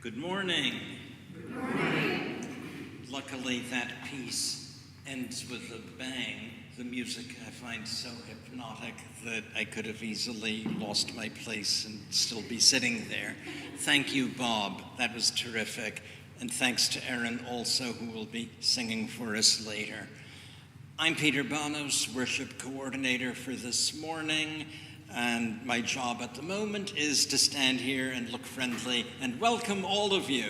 Good morning. Good morning. Luckily, that piece ends with a bang. The music I find so hypnotic that I could have easily lost my place and still be sitting there. Thank you, Bob. That was terrific. And thanks to Erin also, who will be singing for us later. I'm Peter Banos, worship coordinator for this morning. And my job at the moment is to stand here and look friendly and welcome all of you,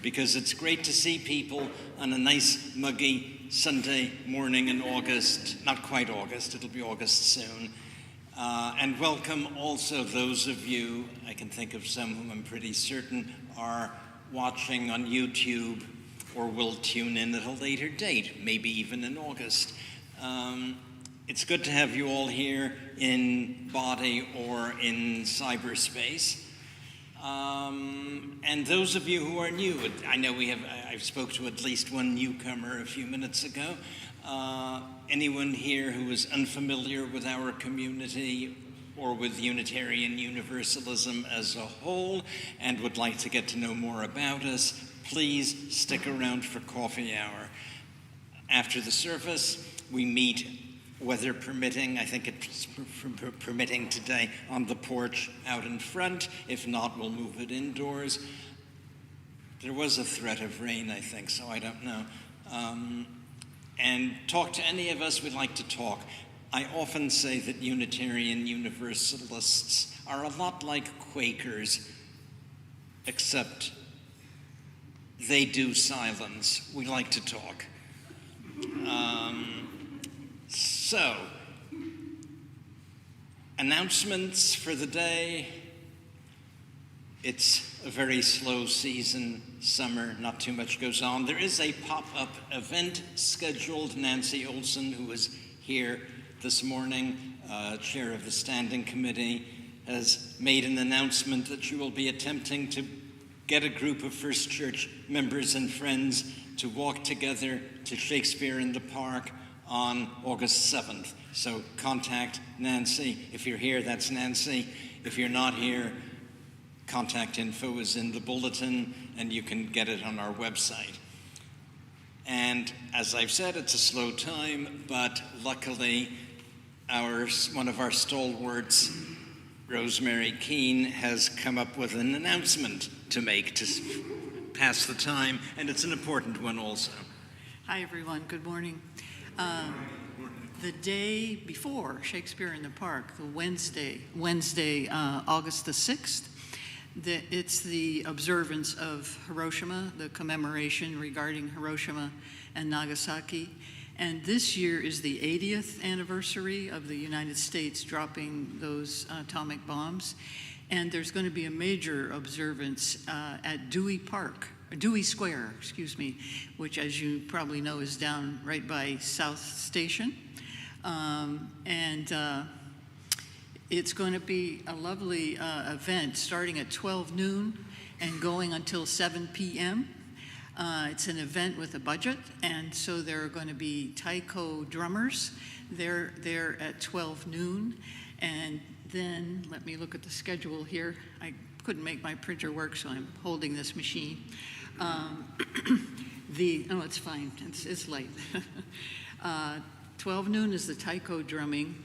because it's great to see people on a nice muggy Sunday morning in August. Not quite August, it'll be August soon. And welcome also those of you, I can think of some whom I'm pretty certain are watching on YouTube or will tune in at a later date, maybe even in August. It's good to have you all here in body or in cyberspace. And those of you who are new, I know I've spoke to at least one newcomer a few minutes ago. Anyone here who is unfamiliar with our community or with Unitarian Universalism as a whole and would like to get to know more about us, please stick around for coffee hour. After the service, we meet, weather permitting, I think it's permitting today, on the porch out in front. If not, we'll move it indoors. There was a threat of rain, I think, so I don't know. And talk to any of us we'd like to talk. I often say that Unitarian Universalists are a lot like Quakers, except they do silence. We like to talk. So, announcements for the day. It's a very slow season, summer, not too much goes on. There is a pop-up event scheduled. Nancy Olson, who is here this morning, chair of the standing committee, has made an announcement that she will be attempting to get a group of First Church members and friends to walk together to Shakespeare in the Park on August 7th. So contact Nancy. If you're here, that's Nancy. If you're not here, contact info is in the bulletin, and you can get it on our website. And as I've said, it's a slow time, but luckily, one of our stalwarts, Rosemary Keene, has come up with an announcement to make to pass the time, and it's an important one also. Hi, everyone. Good morning. The day before Shakespeare in the Park, the Wednesday, August the 6th, it's the observance of Hiroshima, the commemoration regarding Hiroshima and Nagasaki. And this year is the 80th anniversary of the United States dropping those atomic bombs. And there's going to be a major observance at Dewey Square, which, as you probably know, is down right by South Station. It's going to be a lovely event starting at 12 noon and going until 7 p.m. It's an event with a budget, and so there are going to be taiko drummers. They're there at 12 noon. And then, let me look at the schedule here. I couldn't make my printer work, so I'm holding this machine. It's fine, it's late. 12 noon is the taiko drumming.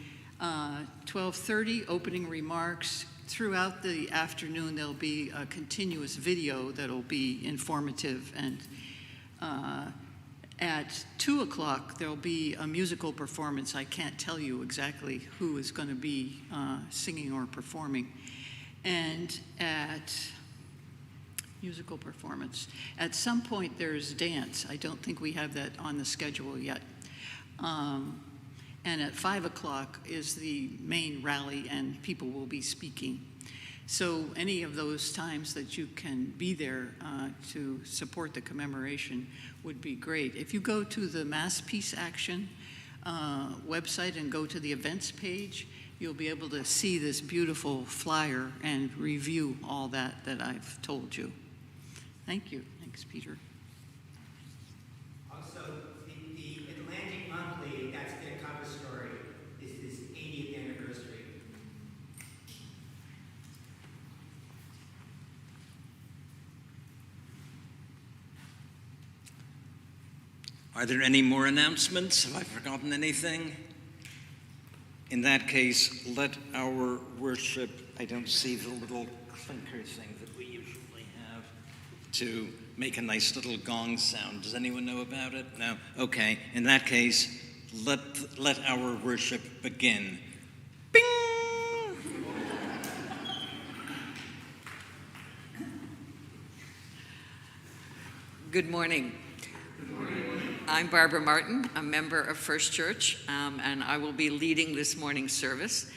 12:30, opening remarks. Throughout the afternoon, there'll be a continuous video that'll be informative. And at 2 o'clock, there'll be a musical performance. I can't tell you exactly who is going to be singing or performing. And musical performance. At some point, there's dance. I don't think we have that on the schedule yet. And at 5 o'clock is the main rally, and people will be speaking. So any of those times that you can be there to support the commemoration would be great. If you go to the Mass Peace Action website and go to the events page, you'll be able to see this beautiful flyer and review all that I've told you. Thank you. Thanks, Peter. Also, the Atlantic Monthly, that's their cover story, is this 80th anniversary. Are there any more announcements? Have I forgotten anything? In that case, let our worship, I don't see the little clinker thing that we usually have to make a nice little gong sound. Does anyone know about it? No? Okay. In that case, let our worship begin. Bing! Good morning. I'm Barbara Martin, a member of First Church, and I will be leading this morning's service.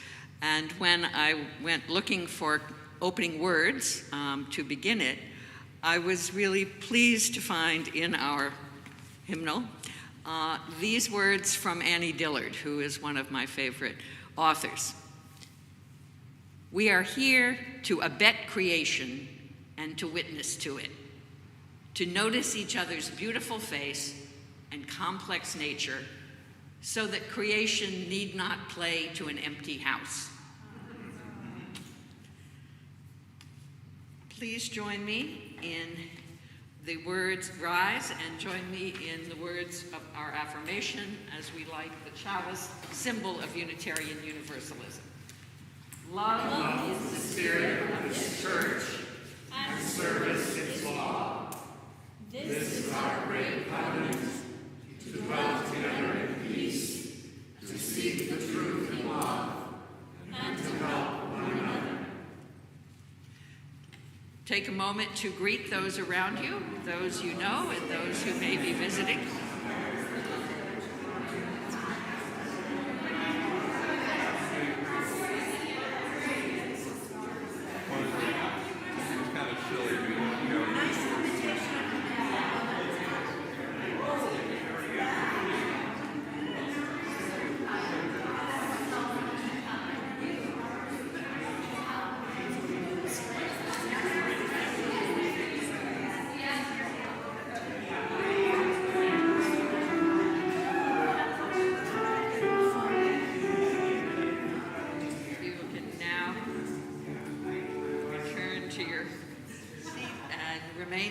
And when I went looking for opening words to begin it, I was really pleased to find in our hymnal these words from Annie Dillard, who is one of my favorite authors. We are here to abet creation and to witness to it, to notice each other's beautiful face and complex nature, so that creation need not play to an empty house. Please join me in the words, rise, and join me in the words of our affirmation as we light the chalice, symbol of Unitarian Universalism. Love is the spirit of this church, and service its law. This is our great covenant, to dwell together in peace, to seek the truth in love, and to help one another. Take a moment to greet those around you, those you know, and those who may be visiting.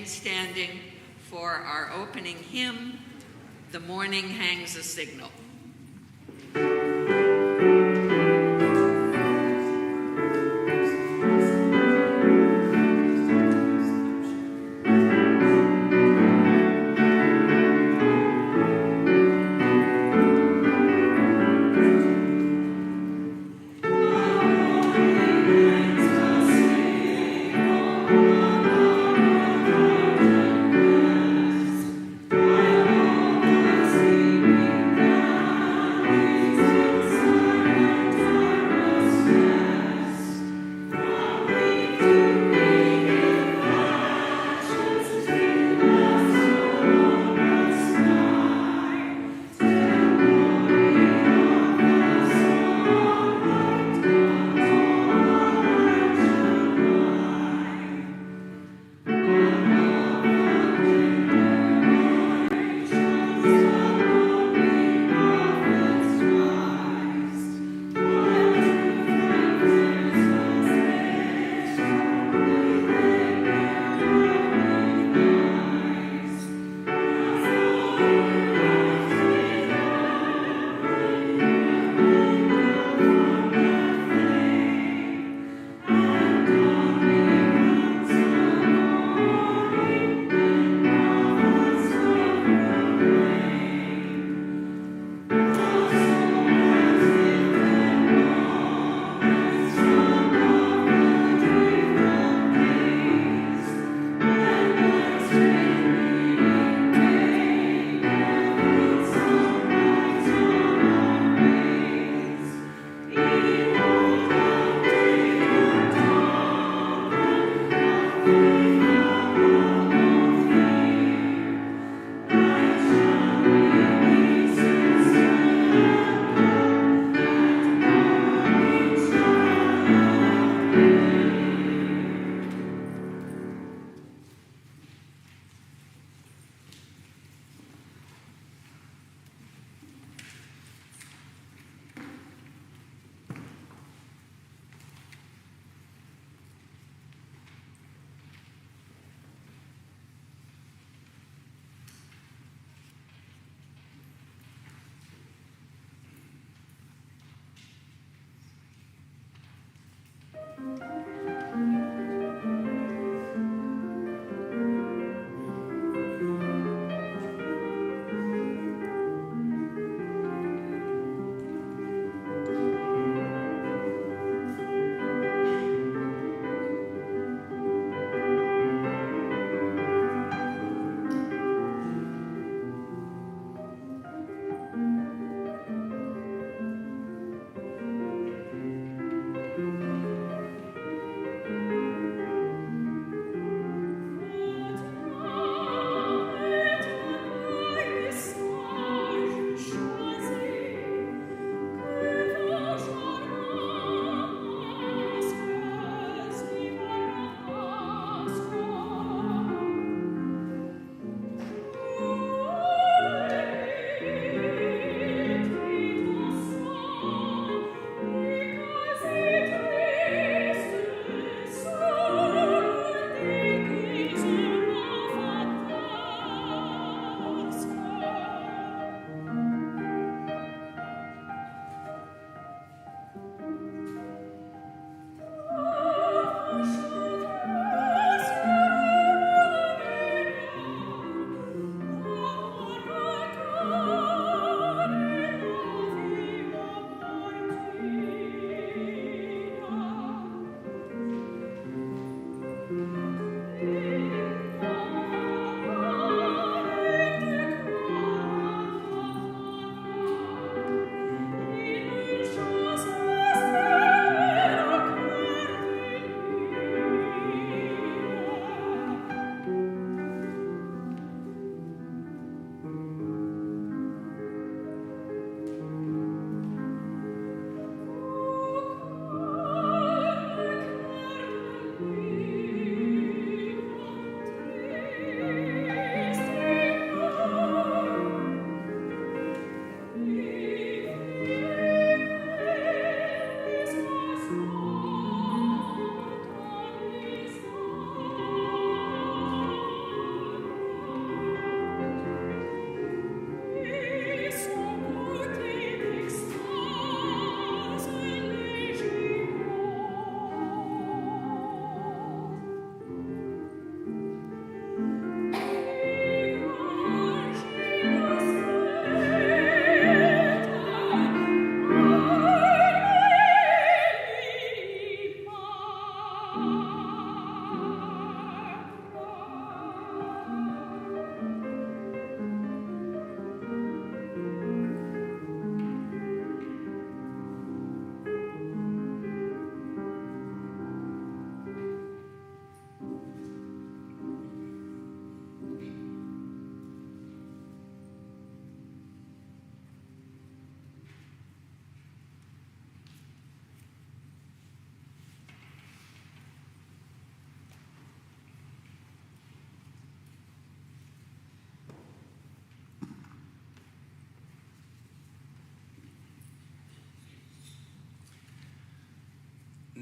Standing for our opening hymn, "The Morning Hangs a Signal."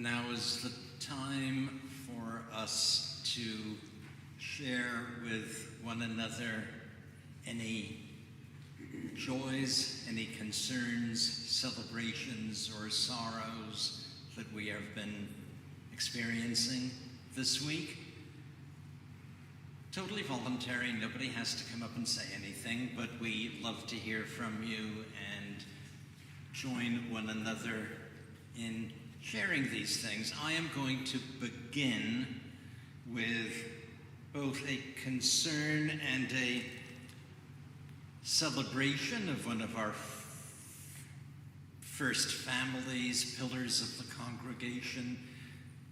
now is the time for us to share with one another any joys, any concerns, celebrations, or sorrows that we have been experiencing this week. Totally voluntary, nobody has to come up and say anything, but we love to hear from you and join one another in sharing these things. I am going to begin with both a concern and a celebration of one of our first families, pillars of the congregation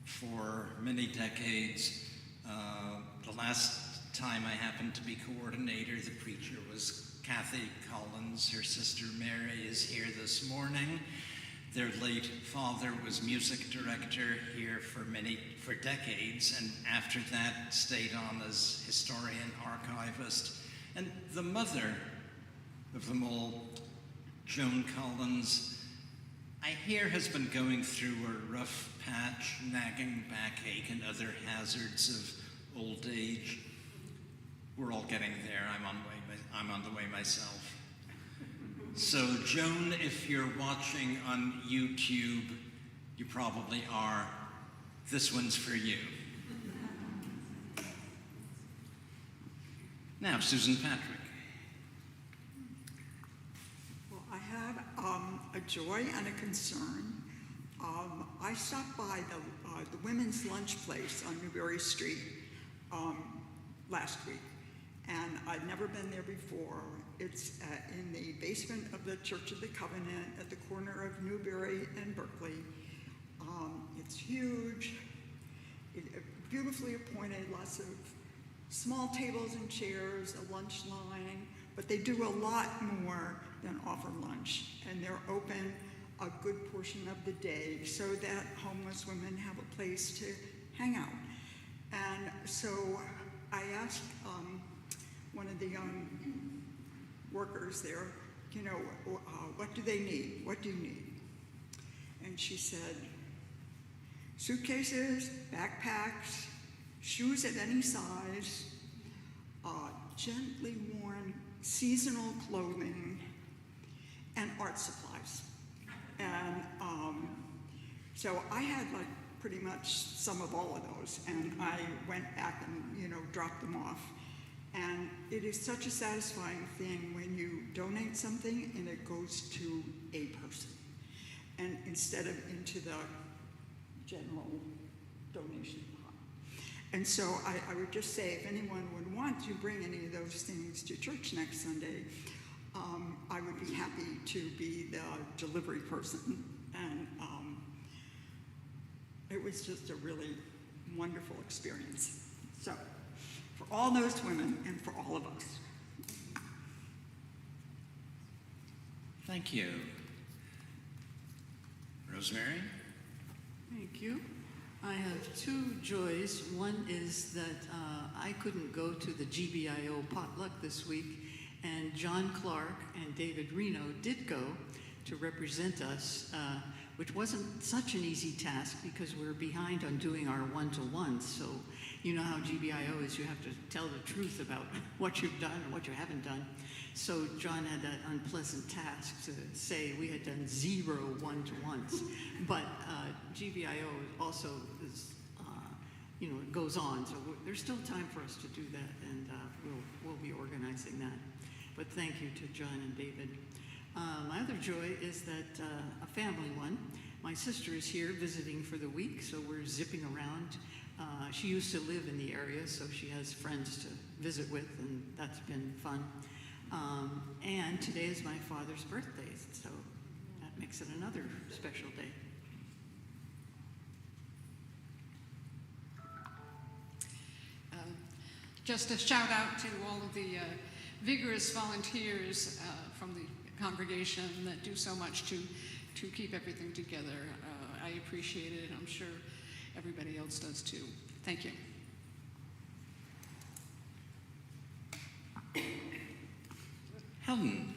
for many decades. The last time I happened to be coordinator, the preacher was Kathy Collins. Her sister Mary is here this morning. Their late father was music director here for decades, and after that stayed on as historian, archivist. And the mother of them all, Joan Collins, I hear has been going through a rough patch, nagging backache and other hazards of old age. We're all getting there. I'm on the way myself. So Joan, if you're watching on YouTube, you probably are. This one's for you. Now, Susan Patrick. Well, I have a joy and a concern. I stopped by the women's lunch place on Newberry Street last week, and I'd never been there before. It's in the basement of the Church of the Covenant at the corner of Newberry and Berkeley. It's huge, beautifully appointed, lots of small tables and chairs, a lunch line, but they do a lot more than offer lunch, and they're open a good portion of the day so that homeless women have a place to hang out. And so I asked one of the workers there, what do they need? What do you need? And she said, suitcases, backpacks, shoes of any size, gently worn seasonal clothing, and art supplies. And so I had pretty much some of all of those, and I went back and dropped them off. And it is such a satisfying thing when you donate something and it goes to a person, and instead of into the general donation pot. And so I would just say, if anyone would want to bring any of those things to church next Sunday, I would be happy to be the delivery person. And it was just a really wonderful experience. So, for all those women and for all of us. Thank you. Rosemary? Thank you. I have two joys. One is that I couldn't go to the GBIO potluck this week, and John Clark and David Reno did go to represent us, which wasn't such an easy task because we're behind on doing our one-to-ones. So you know how GBIO is, you have to tell the truth about what you've done and what you haven't done. So John had that unpleasant task to say we had done 0 one-to-ones. But GBIO also is, it goes on. So there's still time for us to do that, and we'll be organizing that. But thank you to John and David. My other joy is that a family one. My sister is here visiting for the week, so we're zipping around. She used to live in the area, so she has friends to visit with, and that's been fun. And today is my father's birthday, so that makes it another special day. Just a shout out to all of the vigorous volunteers from the congregation that do so much to keep everything together. I appreciate it, and I'm sure everybody else does too. Thank you. Helen,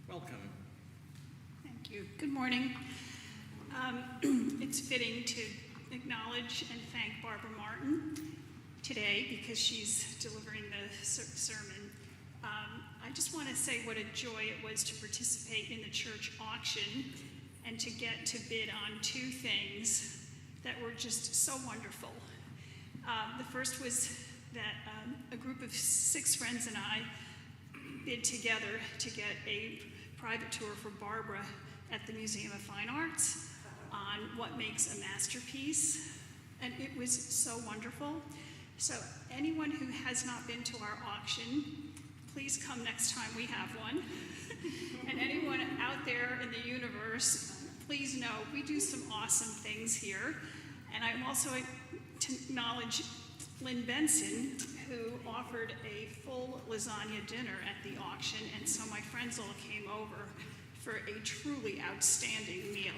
welcome. Thank you. Good morning. It's fitting to acknowledge and thank Barbara Martin today because she's delivering the sermon. I just want to say what a joy it was to participate in the church auction and to get to bid on two things that were just so wonderful. The first was that a group of 6 friends and I bid together to get a private tour for Barbara at the Museum of Fine Arts on what makes a masterpiece, and it was so wonderful. So anyone who has not been to our auction, please come next time we have one. And anyone out there in the universe, please know we do some awesome things here. And I'm also to acknowledge Lynn Benson, who offered a full lasagna dinner at the auction, and so my friends all came over for a truly outstanding meal.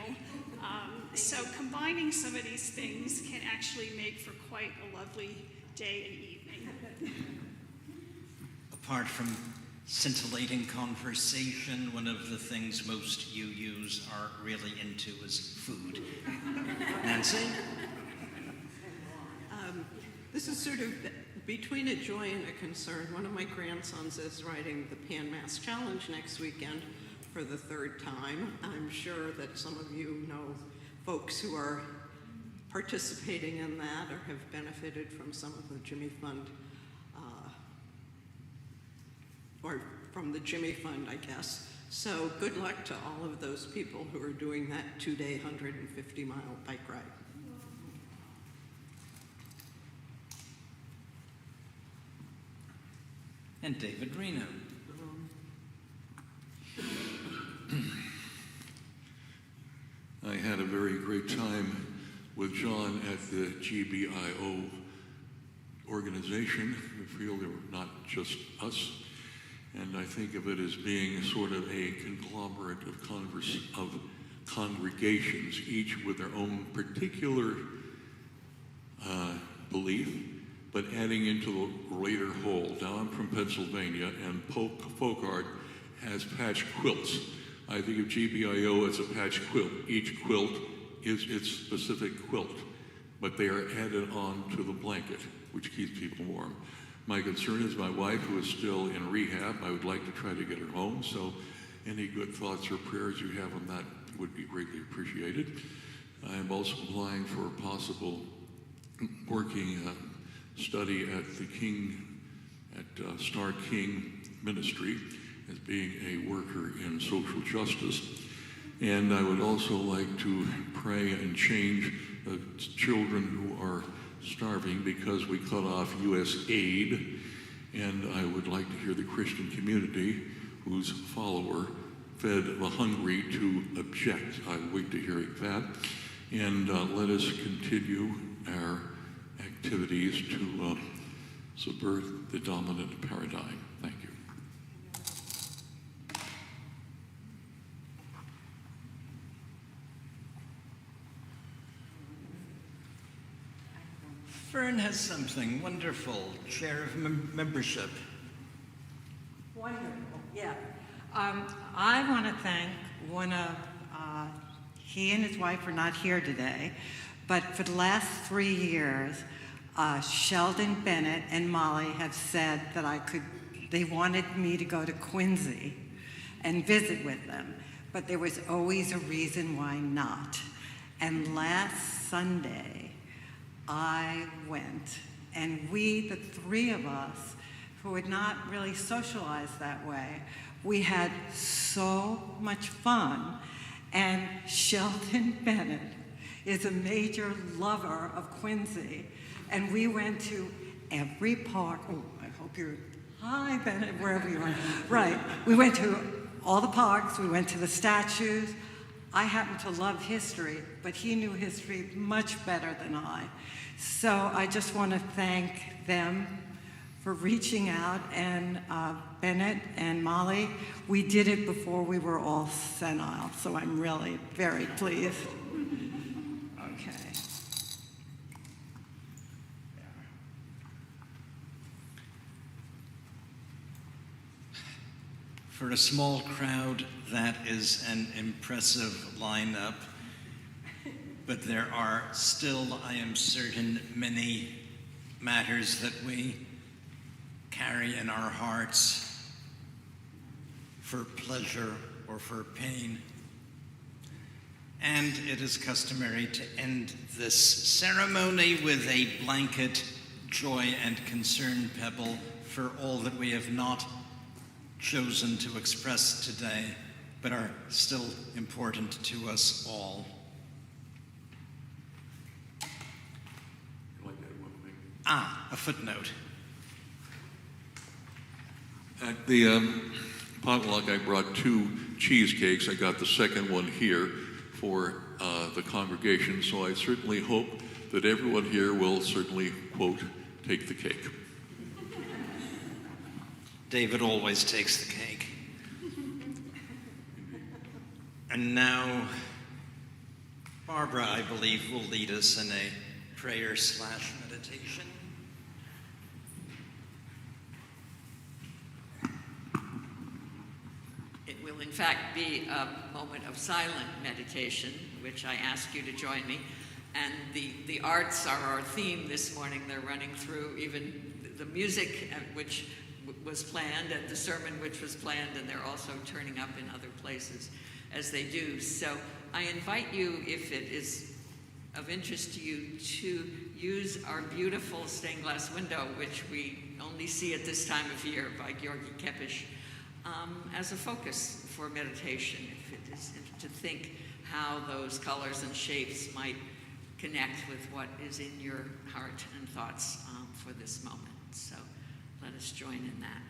So combining some of these things can actually make for quite a lovely day and evening. Apart from scintillating conversation, one of the things most UUs are really into is food. Nancy? This is sort of between a joy and a concern. One of my grandsons is writing the Pan Mass Challenge next weekend for the 3rd time. I'm sure that some of you know folks who are participating in that or have benefited from some of the Jimmy Fund, or from the Jimmy Fund, I guess. So good luck to all of those people who are doing that 2-day, 150-mile bike ride. And David Reno. I had a very great time with John at the GBIO organization. We feel they were not just us, and I think of it as being sort of a conglomerate of congregations, each with their own particular belief, but adding into the greater whole. Now I'm from Pennsylvania, and folk art has patch quilts. I think of GBIO as a patch quilt. Each quilt is its specific quilt, but they are added on to the blanket, which keeps people warm. My concern is my wife, who is still in rehab. I would like to try to get her home, so any good thoughts or prayers you have on that would be greatly appreciated. I am also applying for a possible working study at the Star King Ministry as being a worker in social justice. And I would also like to pray and change the children who are starving because we cut off U.S. aid. And I would like to hear the Christian community, whose follower fed the hungry, to object. I wait to hear that. And let us continue our activities to subvert the dominant paradigm. Thank you. Fern has something wonderful. Chair of membership. Wonderful, yeah. I want to thank one of, he and his wife are not here today, but for the last 3 years, Sheldon Bennett and Molly have said that they wanted me to go to Quincy and visit with them, but there was always a reason why not. And last Sunday, I went, and we, the 3 of us, who had not really socialized that way, we had so much fun. And Sheldon Bennett is a major lover of Quincy, and we went to every park. Oh, I hope you're, hi Bennett, wherever you are. Right, we went to all the parks, we went to the statues. I happen to love history, but he knew history much better than I. So I just want to thank them for reaching out, and Bennett and Molly, we did it before we were all senile, so I'm really very pleased. Okay. For a small crowd, that is an impressive lineup. but there are still, I am certain, many matters that we carry in our hearts for pleasure or for pain. And it is customary to end this ceremony with a blanket joy and concern pebble for all that we have not chosen to express today, but are still important to us all. I'd like to add one thing. A footnote. At the potluck, I brought 2 cheesecakes. I got the second one here for the congregation, so I certainly hope that everyone here will certainly, quote, take the cake. David always takes the cake. And now, Barbara, I believe, will lead us in a prayer/meditation. It will, in fact, be a moment of silent meditation, which I ask you to join me. And the arts are our theme this morning. They're running through even the music, which was planned, and the sermon, which was planned, and they're also turning up in other places as they do. So I invite you, if it is of interest to you, to use our beautiful stained glass window, which we only see at this time of year by Georgi Kepish, as a focus for meditation, if it is to think how those colors and shapes might connect with what is in your heart and thoughts for this moment. So let us join in that.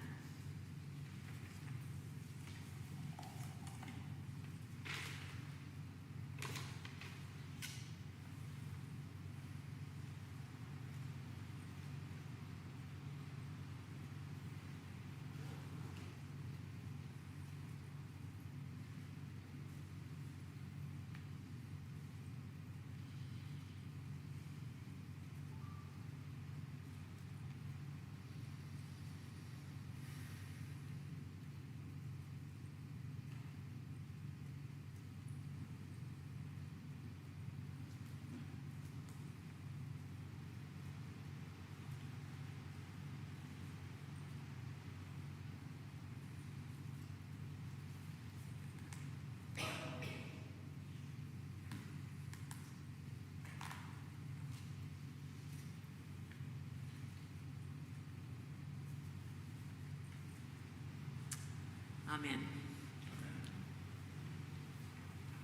Amen.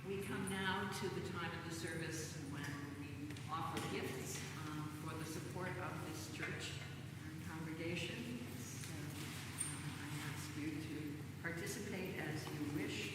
We come now to the time of the service when we offer gifts for the support of this church and congregation. So I ask you to participate as you wish.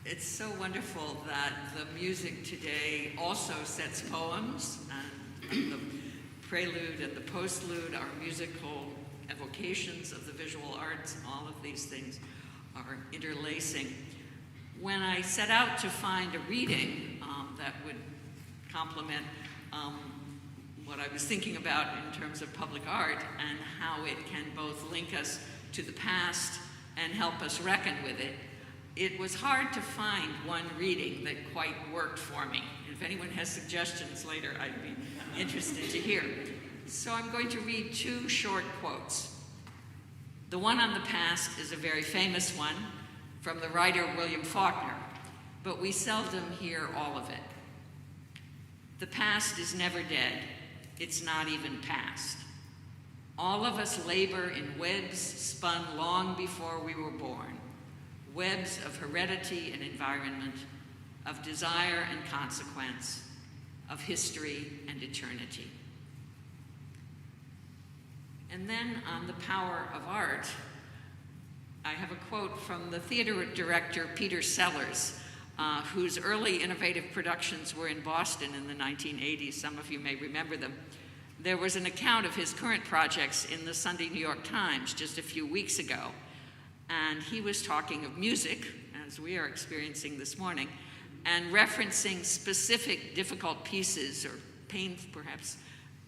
It's so wonderful that the music today also sets poems, and the prelude and the postlude are musical evocations of the visual arts. All of these things are interlacing. When I set out to find a reading that would complement what I was thinking about in terms of public art and how it can both link us to the past and help us reckon with it, it was hard to find one reading that quite worked for me. If anyone has suggestions later, I'd be interested to hear. So I'm going to read two short quotes. The one on the past is a very famous one from the writer William Faulkner, but we seldom hear all of it. The past is never dead. It's not even past. All of us labor in webs spun long before we were born, webs of heredity and environment, of desire and consequence, of history and eternity. And then on the power of art, I have a quote from the theater director Peter Sellers, whose early innovative productions were in Boston in the 1980s. Some of you may remember them. There was an account of his current projects in the Sunday New York Times just a few weeks ago, and he was talking of music, as we are experiencing this morning, and referencing specific difficult pieces, or perhaps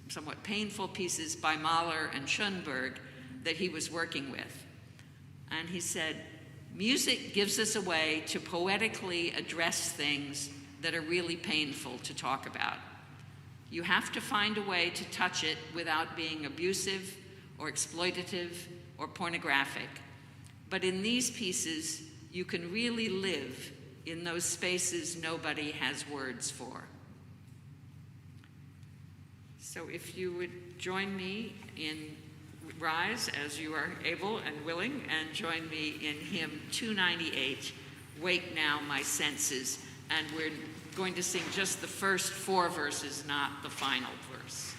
somewhat painful pieces by Mahler and Schoenberg that he was working with. And he said, music gives us a way to poetically address things that are really painful to talk about. You have to find a way to touch it without being abusive or exploitative or pornographic. But in these pieces, you can really live in those spaces nobody has words for. So if you would join me in Rise as you are able and willing, and join me in hymn 298, Wake Now My Senses, and we're going to sing just the first 4 verses, not the final verse.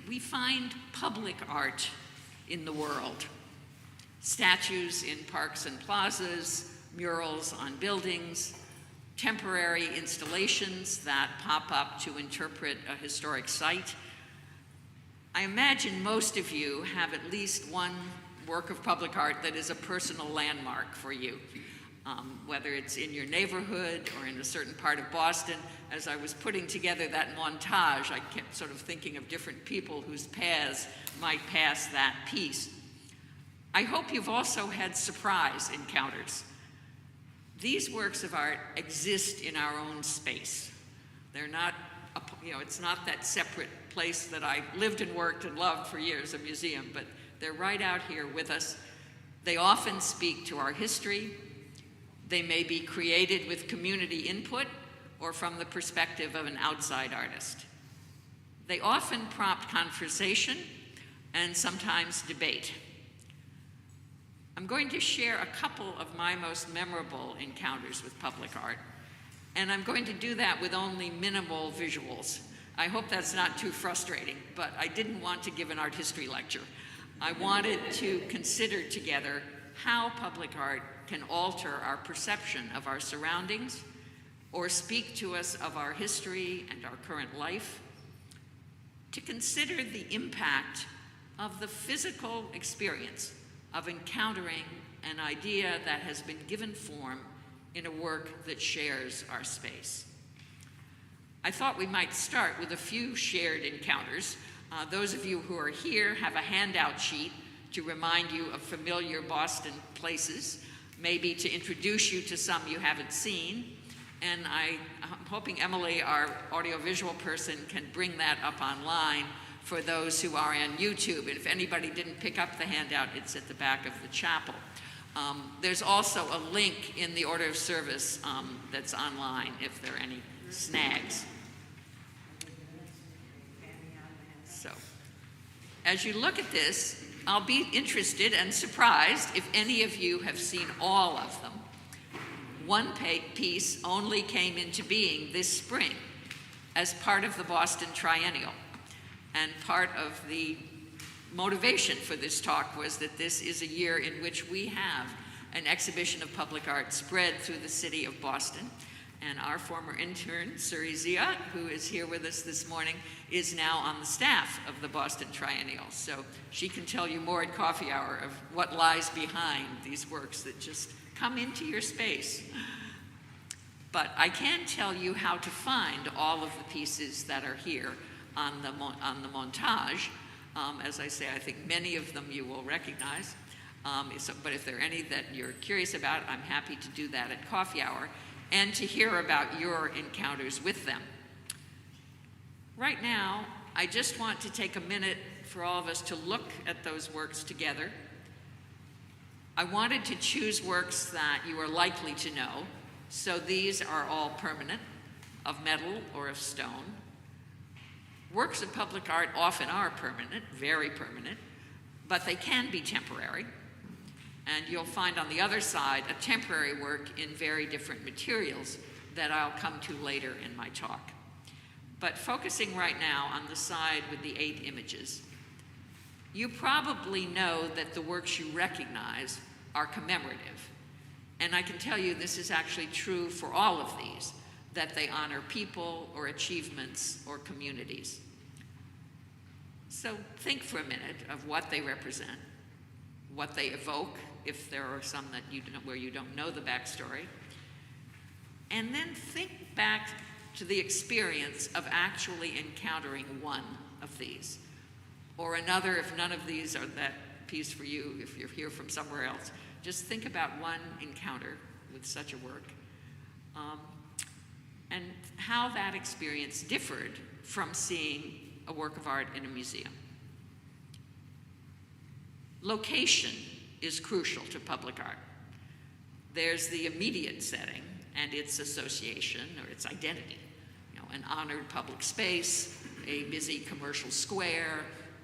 we find public art in the world. Statues in parks and plazas, murals on buildings, temporary installations that pop up to interpret a historic site. I imagine most of you have at least one work of public art that is a personal landmark for you, whether it's in your neighborhood or in a certain part of Boston. As I was putting together that montage, I kept sort of thinking of different people whose paths might pass that piece. I hope you've also had surprise encounters. These works of art exist in our own space. They're not, it's not that separate place that I lived and worked and loved for years, a museum, but they're right out here with us. They often speak to our history. They may be created with community input or from the perspective of an outside artist. They often prompt conversation and sometimes debate. I'm going to share a couple of my most memorable encounters with public art, and I'm going to do that with only minimal visuals. I hope that's not too frustrating, but I didn't want to give an art history lecture. I wanted to consider together how public art can alter our perception of our surroundings or speak to us of our history and our current life, to consider the impact of the physical experience of encountering an idea that has been given form in a work that shares our space. I thought we might start with a few shared encounters. Those of you who are here have a handout sheet to remind you of familiar Boston places, maybe to introduce you to some you haven't seen. And I'm hoping Emily, our audiovisual person, can bring that up online for those who are on YouTube. And if anybody didn't pick up the handout, it's at the back of the chapel. There's also a link in the order of service that's online if there are any snags. So, as you look at this, I'll be interested and surprised if any of you have seen all of them. One piece only came into being this spring as part of the Boston Triennial. And part of the motivation for this talk was that this is a year in which we have an exhibition of public art spread through the city of Boston. And our former intern, Suri Zia, who is here with us this morning, is now on the staff of the Boston Triennial. So she can tell you more at coffee hour of what lies behind these works that just come into your space. But I can tell you how to find all of the pieces that are here on the montage. As I say, I think many of them you will recognize. But if there are any that you're curious about, I'm happy to do that at coffee hour and to hear about your encounters with them. Right now, I just want to take a minute for all of us to look at those works together. I wanted to choose works that you are likely to know, so these are all permanent, of metal or of stone. Works of public art often are permanent, very permanent, but they can be temporary. And you'll find on the other side a temporary work in very different materials that I'll come to later in my talk. But focusing right now on the side with the 8 images, you probably know that the works you recognize are commemorative. And I can tell you this is actually true for all of these, that they honor people or achievements or communities. So think for a minute of what they represent, what they evoke, if there are some that where you don't know the backstory, and then think back to the experience of actually encountering one of these, or another if none of these are that piece for you, if you're here from somewhere else. Just think about one encounter with such a work, and how that experience differed from seeing a work of art in a museum. Location is crucial to public art. There's the immediate setting and its association or its identity. An honored public space, a busy commercial square,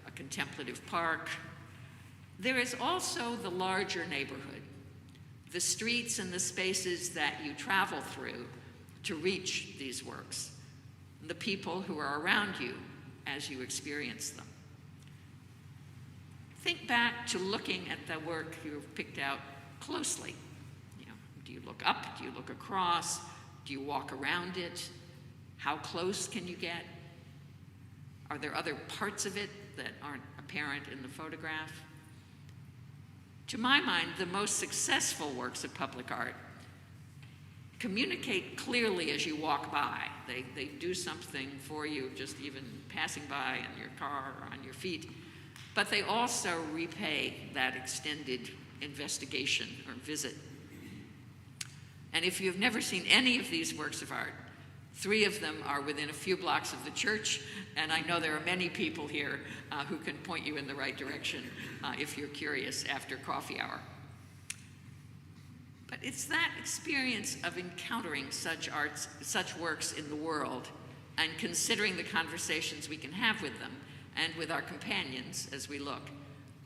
a contemplative park. There is also the larger neighborhood, the streets and the spaces that you travel through to reach these works, the people who are around you as you experience them. think back to looking at the work you've picked out closely. You know, do you look up? Do you look across? Do you walk around it? How close can you get? Are there other parts of it that aren't apparent in the photograph? To my mind, the most successful works of public art communicate clearly as you walk by. They do something for you just even passing by in your car or on your feet, but they also repay that extended investigation or visit. And if you've never seen any of these works of art, 3 of them are within a few blocks of the church, and I know there are many people here who can point you in the right direction if you're curious after coffee hour. But it's that experience of encountering such works in the world and considering the conversations we can have with them and with our companions as we look,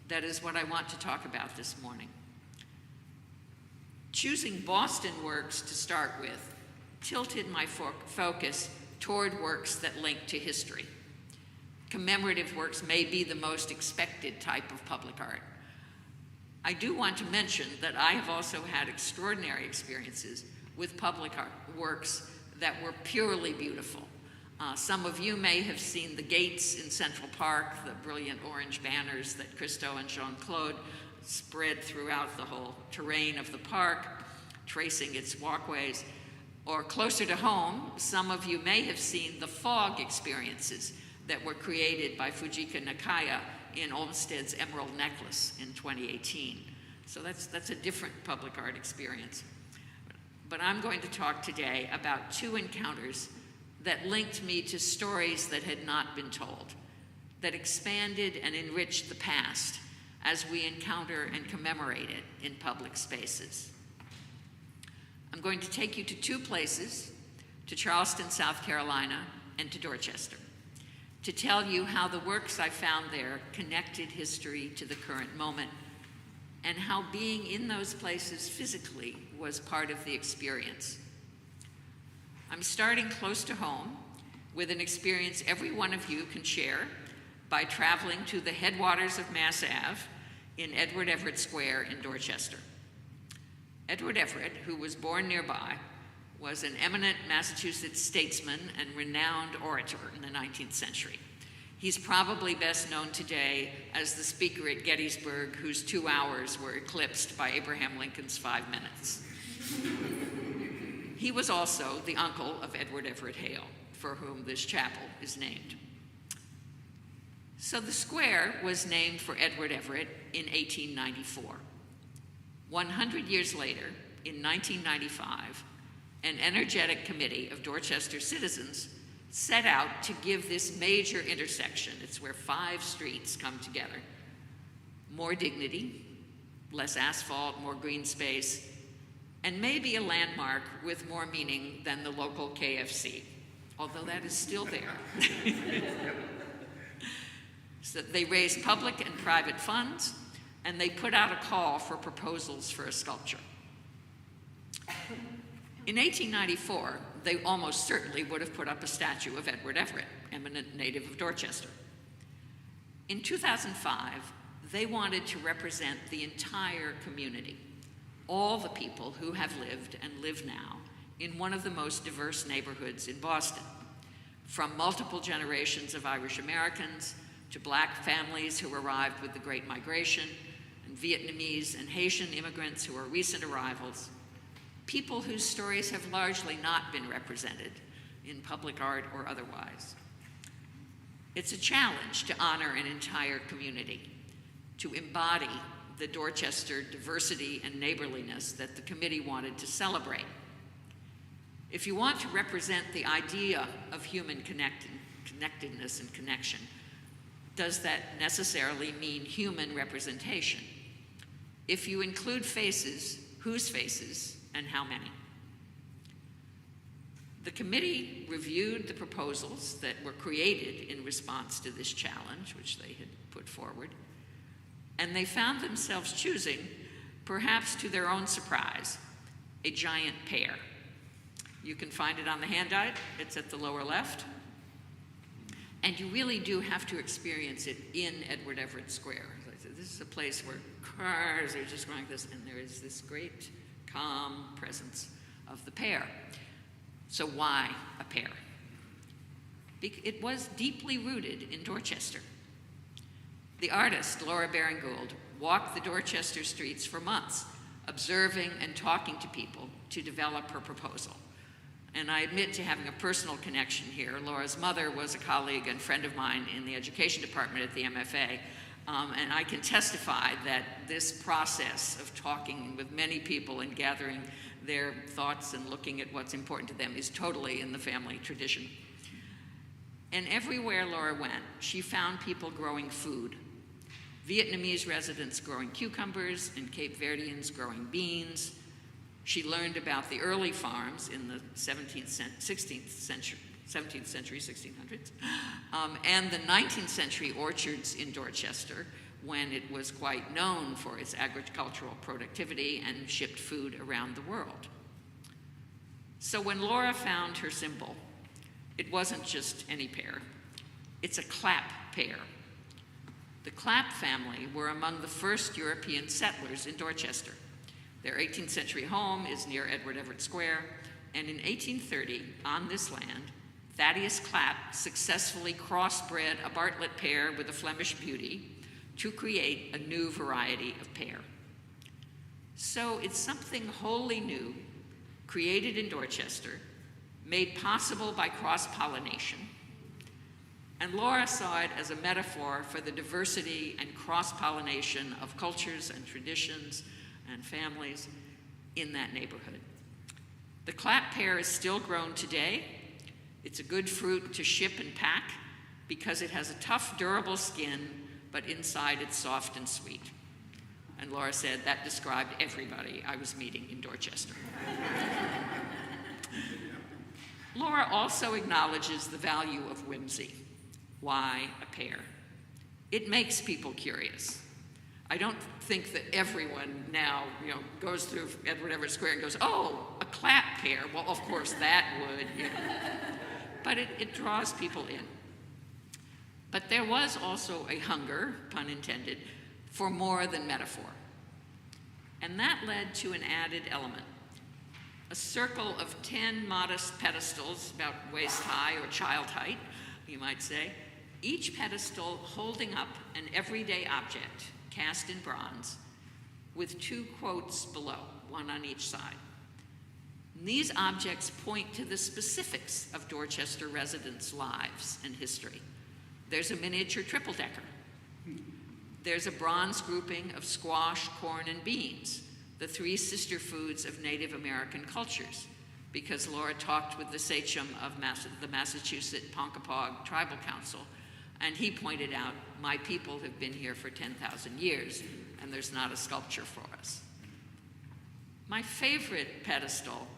that is what I want to talk about this morning. Choosing Boston works to start with tilted my focus toward works that link to history. Commemorative works may be the most expected type of public art. I do want to mention that I have also had extraordinary experiences with public art works that were purely beautiful. Some of you may have seen the gates in Central Park, the brilliant orange banners that Christo and Jean-Claude spread throughout the whole terrain of the park, tracing its walkways. Or closer to home, some of you may have seen the fog experiences that were created by Fujika Nakaya in Olmsted's Emerald Necklace in 2018. So that's a different public art experience. But I'm going to talk today about 2 encounters that linked me to stories that had not been told, that expanded and enriched the past as we encounter and commemorate it in public spaces. I'm going to take you to 2 places, to Charleston, South Carolina, and to Dorchester, to tell you how the works I found there connected history to the current moment, and how being in those places physically was part of the experience. I'm starting close to home with an experience every one of you can share by traveling to the headwaters of Mass Ave in Edward Everett Square in Dorchester. Edward Everett, who was born nearby, was an eminent Massachusetts statesman and renowned orator in the 19th century. He's probably best known today as the speaker at Gettysburg, whose 2 hours were eclipsed by Abraham Lincoln's 5 minutes. He was also the uncle of Edward Everett Hale, for whom this chapel is named. So the square was named for Edward Everett in 1894. 100 years later, in 1995, an energetic committee of Dorchester citizens set out to give this major intersection, it's where 5 streets come together, more dignity, less asphalt, more green space, and maybe a landmark with more meaning than the local KFC, although that is still there. So they raised public and private funds, and they put out a call for proposals for a sculpture. In 1894, they almost certainly would have put up a statue of Edward Everett, eminent native of Dorchester. In 2005, they wanted to represent the entire community, all the people who have lived and live now in one of the most diverse neighborhoods in Boston, from multiple generations of Irish Americans to Black families who arrived with the Great Migration, and Vietnamese and Haitian immigrants who are recent arrivals, people whose stories have largely not been represented in public art or otherwise. It's a challenge to honor an entire community, to embody the Dorchester diversity and neighborliness that the committee wanted to celebrate. If you want to represent the idea of human connectedness and connection, does that necessarily mean human representation? If you include faces, whose faces and how many? The committee reviewed the proposals that were created in response to this challenge, which they had put forward, and they found themselves choosing, perhaps to their own surprise, a giant pear. You can find it on the handout. It's at the lower left. And you really do have to experience it in Edward Everett Square. this is a place where cars are just going like this, and there is this great calm presence of the pear. So why a pear? It was deeply rooted in Dorchester. The artist, Laura Baring-Gould, walked the Dorchester streets for months, observing and talking to people to develop her proposal. And I admit to having a personal connection here. Laura's mother was a colleague and friend of mine in the education department at the MFA, and I can testify that this process of talking with many people and gathering their thoughts and looking at what's important to them is totally in the family tradition. And everywhere Laura went, she found people growing food. Vietnamese residents growing cucumbers and Cape Verdeans growing beans. She learned about the early farms in the 1600s, and the 19th century orchards in Dorchester, when it was quite known for its agricultural productivity and shipped food around the world. So when Laura found her symbol, it wasn't just any pear. It's a Clapp pear. The Clapp family were among the first European settlers in Dorchester. Their 18th century home is near Edward Everett Square, and in 1830, on this land, Thaddeus Clapp successfully crossbred a Bartlett pear with a Flemish beauty to create a new variety of pear. So it's something wholly new, created in Dorchester, made possible by cross-pollination. And Laura saw it as a metaphor for the diversity and cross-pollination of cultures and traditions and families in that neighborhood. The Clapp pear is still grown today. It's a good fruit to ship and pack because it has a tough, durable skin, but inside it's soft and sweet. And Laura said that described everybody I was meeting in Dorchester. Laura also acknowledges the value of whimsy. Why a pear? It makes people curious. I don't think that everyone now, goes through Edward Everett Square and goes, oh, a Clapp pear. Well, of course that would, But it draws people in. But there was also a hunger, pun intended, for more than metaphor. And that led to an added element. A circle of 10 modest pedestals, about waist high or child height, you might say, each pedestal holding up an everyday object cast in bronze with 2 quotes below, one on each side. And these objects point to the specifics of Dorchester residents' lives and history. There's a miniature triple-decker. There's a bronze grouping of squash, corn, and beans, the 3 sister foods of Native American cultures, because Laura talked with the sachem of the Massachusetts Ponkapog Tribal Council, and he pointed out, my people have been here for 10,000 years, and there's not a sculpture for us. My favorite pedestal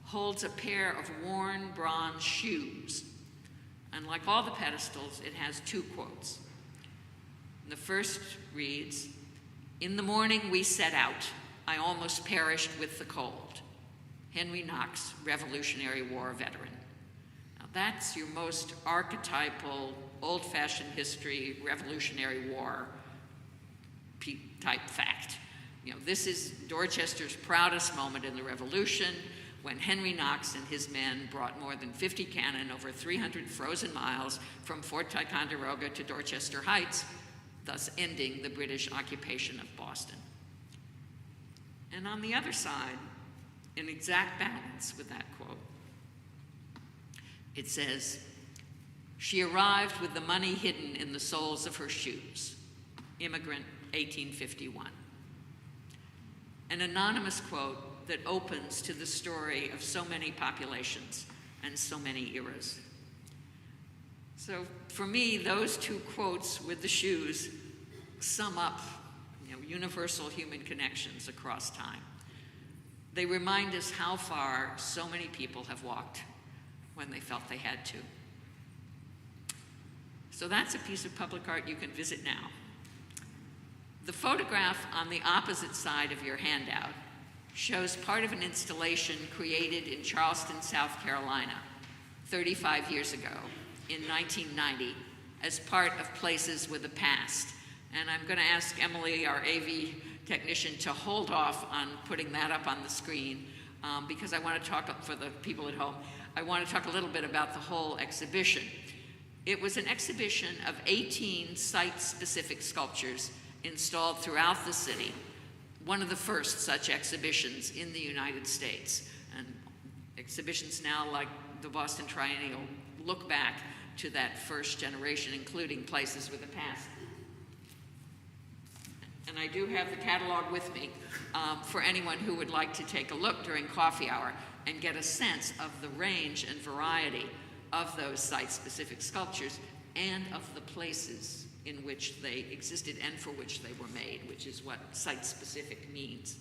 holds a pair of worn bronze shoes, and like all the pedestals, it has 2 quotes. The first reads, "In the morning we set out, I almost perished with the cold." Henry Knox, Revolutionary War veteran. Now that's your most archetypal, old-fashioned history, Revolutionary War type fact. This is Dorchester's proudest moment in the Revolution, when Henry Knox and his men brought more than 50 cannon over 300 frozen miles from Fort Ticonderoga to Dorchester Heights, thus ending the British occupation of Boston. And on the other side, in exact balance with that quote, it says, "She arrived with the money hidden in the soles of her shoes." Immigrant, 1851. An anonymous quote that opens to the story of so many populations and so many eras. So for me, those 2 quotes with the shoes sum up universal human connections across time. They remind us how far so many people have walked when they felt they had to. So that's a piece of public art you can visit now. The photograph on the opposite side of your handout shows part of an installation created in Charleston, South Carolina, 35 years ago, in 1990, as part of Places with a Past. And I'm going to ask Emily, our AV technician, to hold off on putting that up on the screen because I want to talk, for the people at home, I want to talk a little bit about the whole exhibition. It was an exhibition of 18 site-specific sculptures installed throughout the city, one of the first such exhibitions in the United States. And exhibitions now, like the Boston Triennial, look back to that first generation, including Places with a Past. And I do have the catalog with me for anyone who would like to take a look during coffee hour and get a sense of the range and variety of those site-specific sculptures and of the places in which they existed and for which they were made, which is what site-specific means.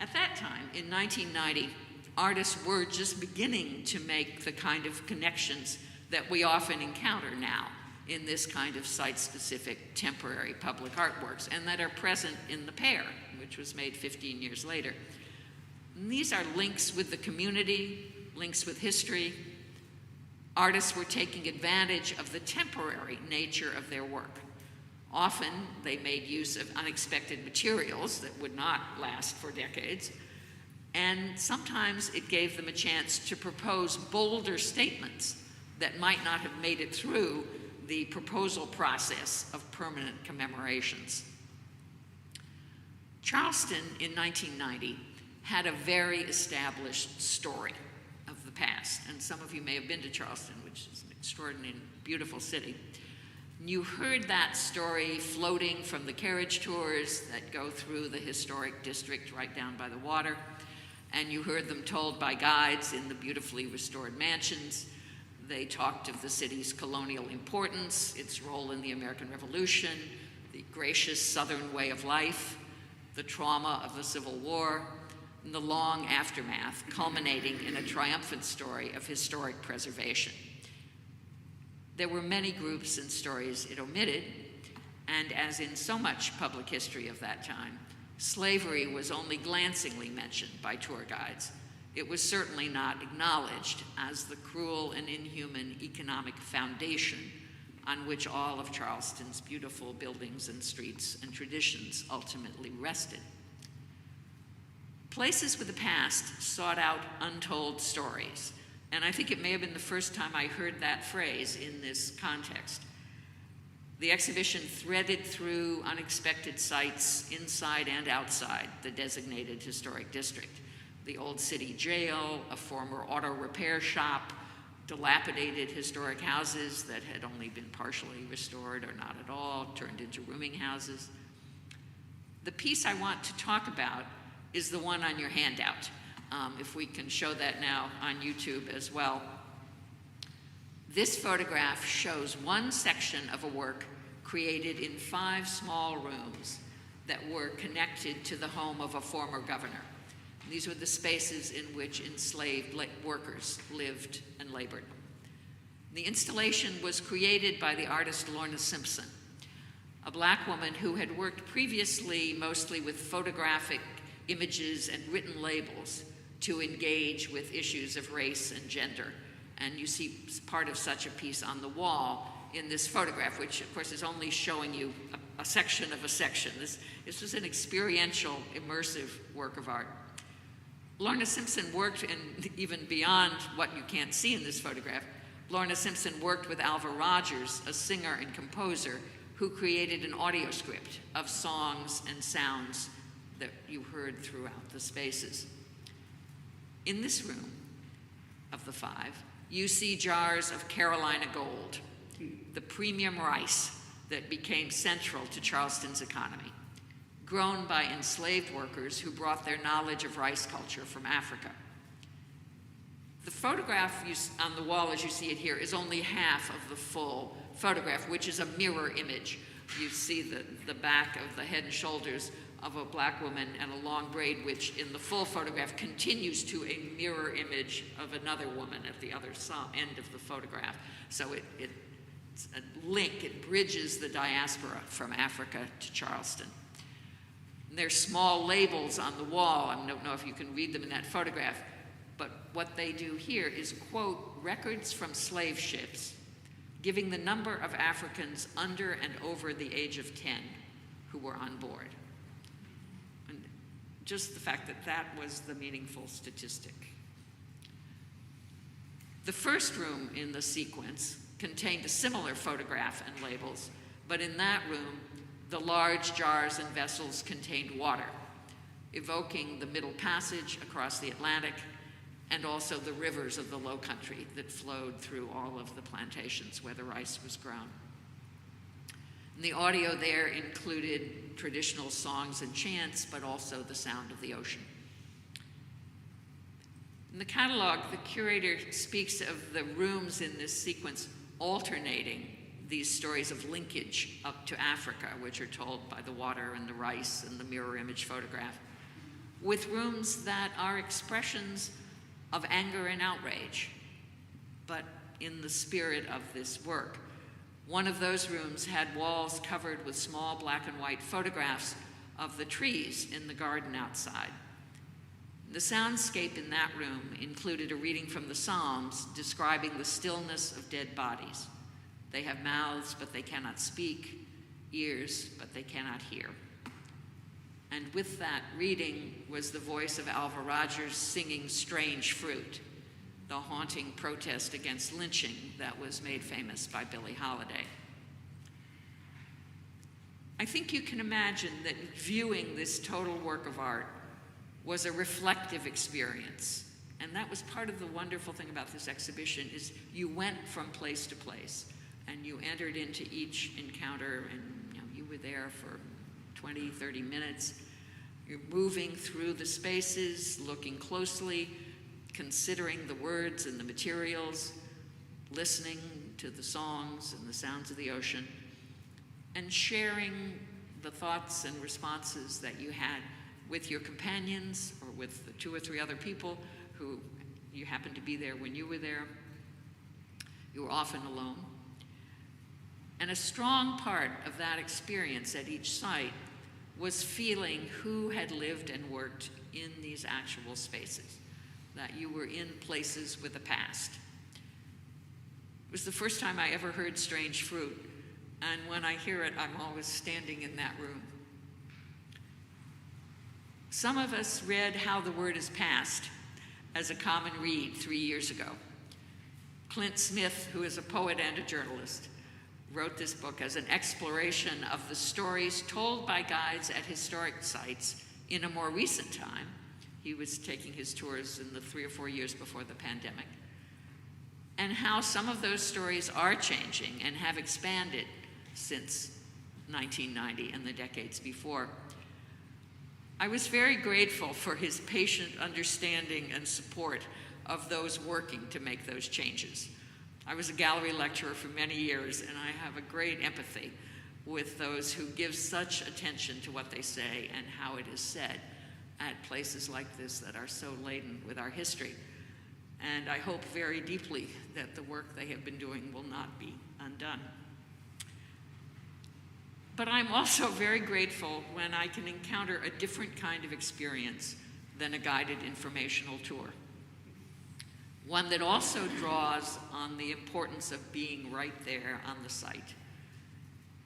At that time, in 1990, artists were just beginning to make the kind of connections that we often encounter now in this kind of site-specific temporary public artworks, and that are present in The Pair, which was made 15 years later. And these are links with the community, links with history. Artists were taking advantage of the temporary nature of their work. Often, they made use of unexpected materials that would not last for decades, and sometimes it gave them a chance to propose bolder statements that might not have made it through the proposal process of permanent commemorations. Charleston in 1990 had a very established story of the past, and some of you may have been to Charleston, which is an extraordinary, beautiful city. You heard that story floating from the carriage tours that go through the historic district right down by the water, and you heard them told by guides in the beautifully restored mansions. They talked of the city's colonial importance, its role in the American Revolution, the gracious Southern way of life, the trauma of the Civil War, and the long aftermath, culminating in a triumphant story of historic preservation. There were many groups and stories it omitted, and as in so much public history of that time, slavery was only glancingly mentioned by tour guides. It was certainly not acknowledged as the cruel and inhuman economic foundation on which all of Charleston's beautiful buildings and streets and traditions ultimately rested. Places with a Past sought out untold stories, and I think it may have been the first time I heard that phrase in this context. The exhibition threaded through unexpected sites inside and outside the designated historic district. The old city jail, a former auto repair shop, dilapidated historic houses that had only been partially restored or not at all, turned into rooming houses. The piece I want to talk about is the one on your handout, if we can show that now on YouTube as well. This photograph shows one section of a work created in 5 small rooms that were connected to the home of a former governor. These were the spaces in which enslaved workers lived and labored. The installation was created by the artist Lorna Simpson, a Black woman who had worked previously mostly with photographic images and written labels to engage with issues of race and gender. And you see part of such a piece on the wall in this photograph, which of course is only showing you a section of a section. This was an experiential, immersive work of art. Lorna Simpson worked, and even beyond what you can't see in this photograph, Lorna Simpson worked with Alva Rogers, a singer and composer, who created an audio script of songs and sounds that you heard throughout the spaces. In this room of the 5, you see jars of Carolina Gold, the premium rice that became central to Charleston's economy, grown by enslaved workers who brought their knowledge of rice culture from Africa. The photograph on the wall, as you see it here, is only half of the full photograph, which is a mirror image. You see the back of the head and shoulders of a Black woman and a long braid, which in the full photograph continues to a mirror image of another woman at the other end of the photograph. So it's a link, it bridges the diaspora from Africa to Charleston. And there's small labels on the wall. I don't know if you can read them in that photograph, but what they do here is quote records from slave ships giving the number of Africans under and over the age of 10 who were on board. And just the fact that that was the meaningful statistic. The first room in the sequence contained a similar photograph and labels, but in that room, the large jars and vessels contained water, evoking the Middle Passage across the Atlantic and also the rivers of the Low Country that flowed through all of the plantations where the rice was grown. And the audio there included traditional songs and chants, but also the sound of the ocean. In the catalog, the curator speaks of the rooms in this sequence alternating these stories of linkage up to Africa, which are told by the water and the rice and the mirror image photograph, with rooms that are expressions of anger and outrage, but in the spirit of this work. One of those rooms had walls covered with small black and white photographs of the trees in the garden outside. The soundscape in that room included a reading from the Psalms describing the stillness of dead bodies. They have mouths, but they cannot speak, ears, but they cannot hear. And with that reading was the voice of Alva Rogers singing Strange Fruit, the haunting protest against lynching that was made famous by Billie Holiday. I think you can imagine that viewing this total work of art was a reflective experience. And that was part of the wonderful thing about this exhibition is you went from place to place and you entered into each encounter and you were there for 20, 30 minutes. You're moving through the spaces, looking closely, considering the words and the materials, listening to the songs and the sounds of the ocean, and sharing the thoughts and responses that you had with your companions or with the 2 or 3 other people who you happened to be there when you were there. You were often alone. And a strong part of that experience at each site was feeling who had lived and worked in these actual spaces, that you were in places with a past. It was the first time I ever heard Strange Fruit, and when I hear it, I'm always standing in that room. Some of us read How the Word is Passed as a common read 3 years ago. Clint Smith, who is a poet and a journalist, wrote this book as an exploration of the stories told by guides at historic sites in a more recent time. He was taking his tours in the 3 or 4 years before the pandemic. And how some of those stories are changing and have expanded since 1990 and the decades before. I was very grateful for his patient understanding and support of those working to make those changes. I was a gallery lecturer for many years, and I have a great empathy with those who give such attention to what they say and how it is said at places like this that are so laden with our history. And I hope very deeply that the work they have been doing will not be undone. But I'm also very grateful when I can encounter a different kind of experience than a guided informational tour. One that also draws on the importance of being right there on the site.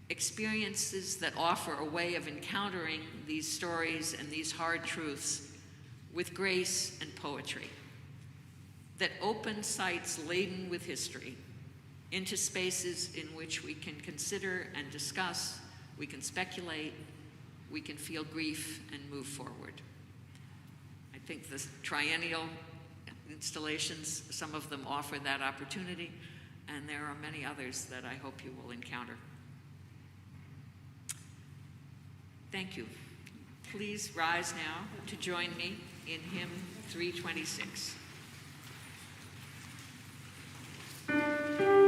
Experiences that offer a way of encountering these stories and these hard truths with grace and poetry. That open sites laden with history into spaces in which we can consider and discuss, we can speculate, we can feel grief and move forward. I think the triennial installations, some of them offer that opportunity, and there are many others that I hope you will encounter. Thank you. Please rise now to join me in hymn 326. Adore you.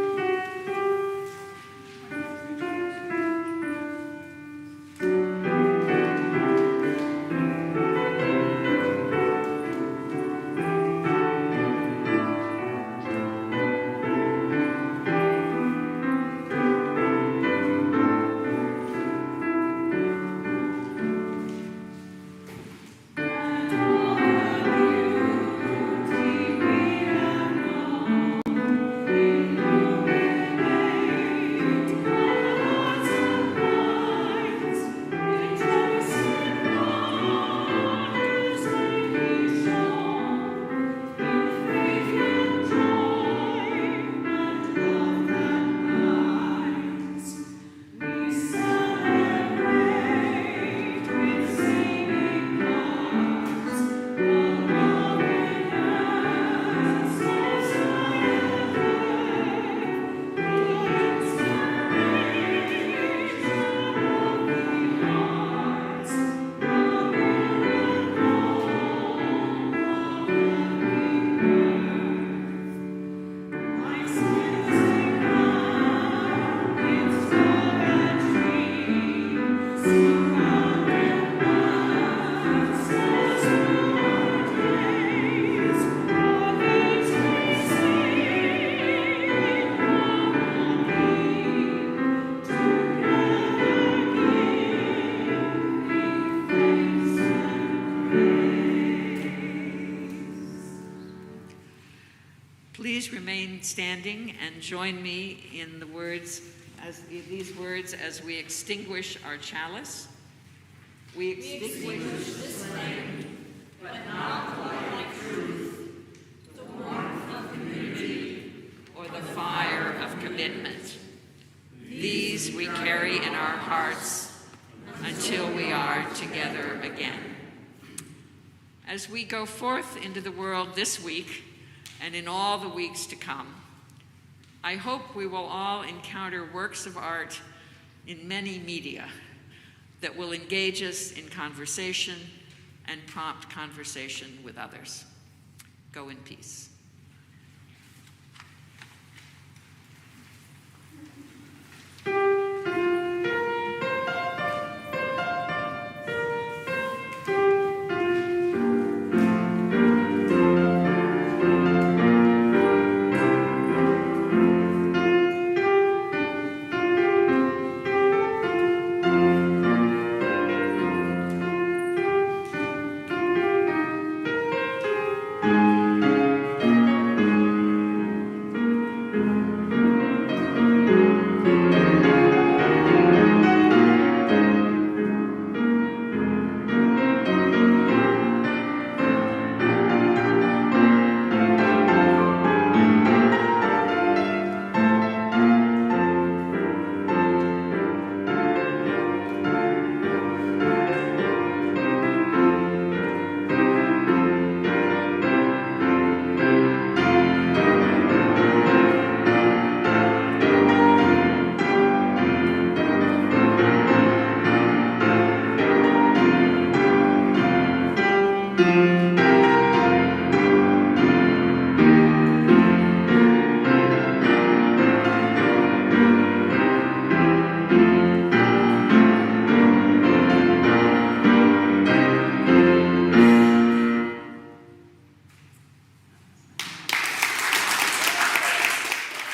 remain standing and join me in the words, these words as we extinguish our chalice. We extinguish this flame, but not the light of truth, the warmth of community, or the fire of commitment. These we carry in our hearts until we are together again. As we go forth into the world this week and in all the weeks to come, I hope we will all encounter works of art in many media that will engage us in conversation and prompt conversation with others. Go in peace. Thank you.